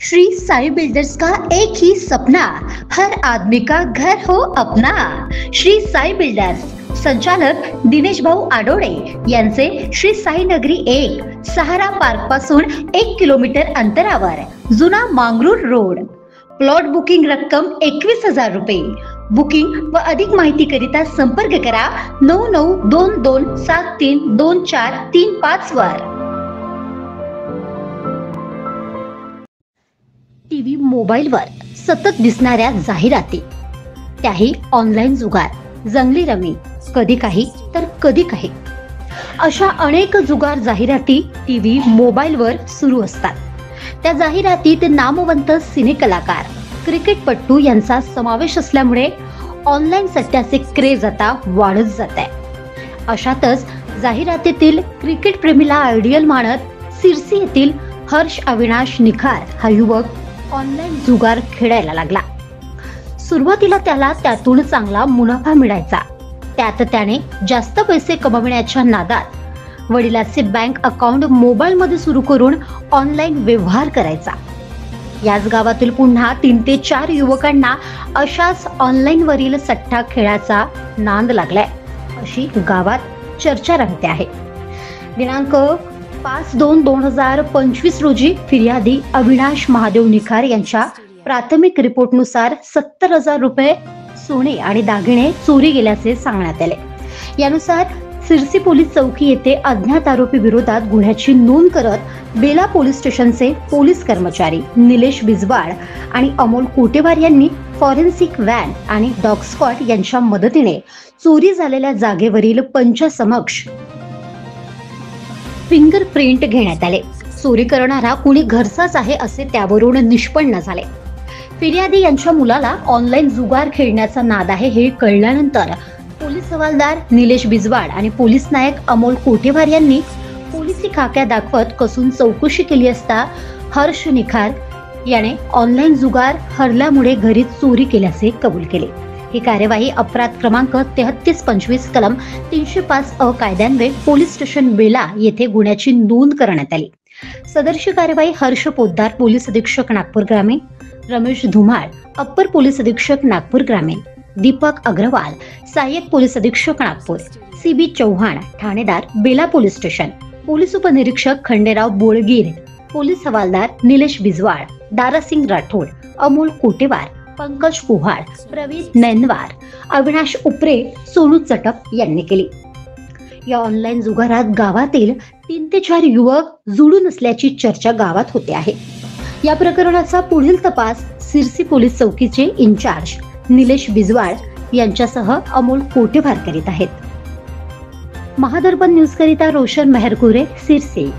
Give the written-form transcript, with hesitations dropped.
Shri Sai builders का एक ही सपना, हर आदमी का घर हो अपना। श्री साई बिल्डर्स संचालक दिनेश भाऊ आडोळे यांचे श्री साई नगरी 1 सहारा पार्क पासून 1 किलोमीटर अंतरावर, जुना मांगरूळ रोड। प्लॉट बुकिंग रक्कम 21,000 रुपये। बुकिंग व अधिक माहिती करिता संपर्क करा 9922732435 वर। टीव्ही मोबाईलवर सतत दिसणाऱ्या जाहिराती, त्याही ऑनलाईन जुगार, जंगली रमी, कधी काही तर कधी काही, अशा अनेक जुगार जाहिराती टीव्ही मोबाईलवर सुरू असतात। त्या जाहिरातीत नामवंत सिने कलाकार, क्रिकेटपटू यांचा समावेश असल्यामुळे ऑनलाईन सट्ट्याचे क्रेज आता वाढत जात आहे। अशातच जाहिरातीतील क्रिकेट प्रेमीला आयडियल मानत सिरसी येथील हर्ष अविनाश निखार हा युवक ऑनलाईन जुगार खेळायला लागला। सुरुवातीला त्याला त्यातून चांगला मुनाफा मिळायचा। त्यात त्याने जास्त पैसे कमविण्याच्या नादात वडिलांचे बँक अकाउंट मोबाईलमध्ये सुरू करून ऑनलाईन व्यवहार करायचा। याच गावातील पुन्हा 3 ते 4 युवकांना अशाच ऑनलाईन वरील सट्टा खेळाचा नाद लागलाय, अशी गावात चर्चा रंगते आहे। दिनांक 5/2/2025 रोजी फिर्यादी अविनाश महादेव निखार यांच्या प्राथमिक रिपोर्टनुसार 70,000 रुपये सोने आणि दागिने चोरी गेल्याचे सांगण्यात आले। यानुसार सिरसी पोलीस चौकी येथे अज्ञात आरोपी विरोधात गुन्ह्याची नोंद करत बेला पोलीस स्टेशनचे पोलीस कर्मचारी निलेश बिजवाड आणि अमोल कोटेवार यांनी फॉरेन्सिक व्हॅन आणि डॉग स्क्वॉड यांच्या मदतीने चोरी झालेल्या जागेवरील पंचासमक्ष फिंगरप्रिंट घेण्यात आले। चोरी करणारा कुणी घरचाच आहे असे त्यावरून निष्पन्न झाले। फिर्यादी यांच्या मुलाला ऑनलाईन जुगार खेळण्याचा नाद आहे हे कळल्यानंतर पोलीस हवालदार निलेश बिजवाड आणि पोलीस नायक अमोल कोटेवार यांनी पोलिसी खाक्या दाखवत कसून चौकशी केली असता हर्ष निखार याने ऑनलाईन जुगार हरल्यामुळे घरी चोरी केल्याचे कबूल केले। ही कार्यवाही अपराध क्रमांक 3325 कलम 305 अ कायद्यान्वये पोलीस स्टेशन बेला येथे गुन्ह्याची नोंद करण्यात आली। सदरची कार्यवाही हर्ष पोद्दार पोलीस अधीक्षक नागपूर ग्रामीण, रमेश धुमाळ अप्पर पोलीस अधीक्षक नागपूर ग्रामीण, दीपक अग्रवाल सहाय्यक पोलीस अधीक्षक नागपूर, सीबी चौहान ठाणेदार बेला पोलीस स्टेशन, पोलीस उपनिरीक्षक खंडेराव बोळगीर, पोलीस हवालदार निलेश बिजवाड, दारासिंग राठोड, अमोल कोटेवार, पंकज कुहाड, प्रवीण नैनवार, अविनाश उपरे, सोनू चटप यांनी केली। या ऑनलाईन जुगारात गावातील 3 ते 4 युवक जुळून असल्याची चर्चा गावात होते आहे। या प्रकरणाचा पुढील तपास सिरसी पोलीस चौकीचे इन्चार्ज निलेश बिजवाड यांच्यासह अमोल कोटेवार करीत आहेत। महादर्पण न्यूज करिता रोशन मेहरकुरे, सिरसी।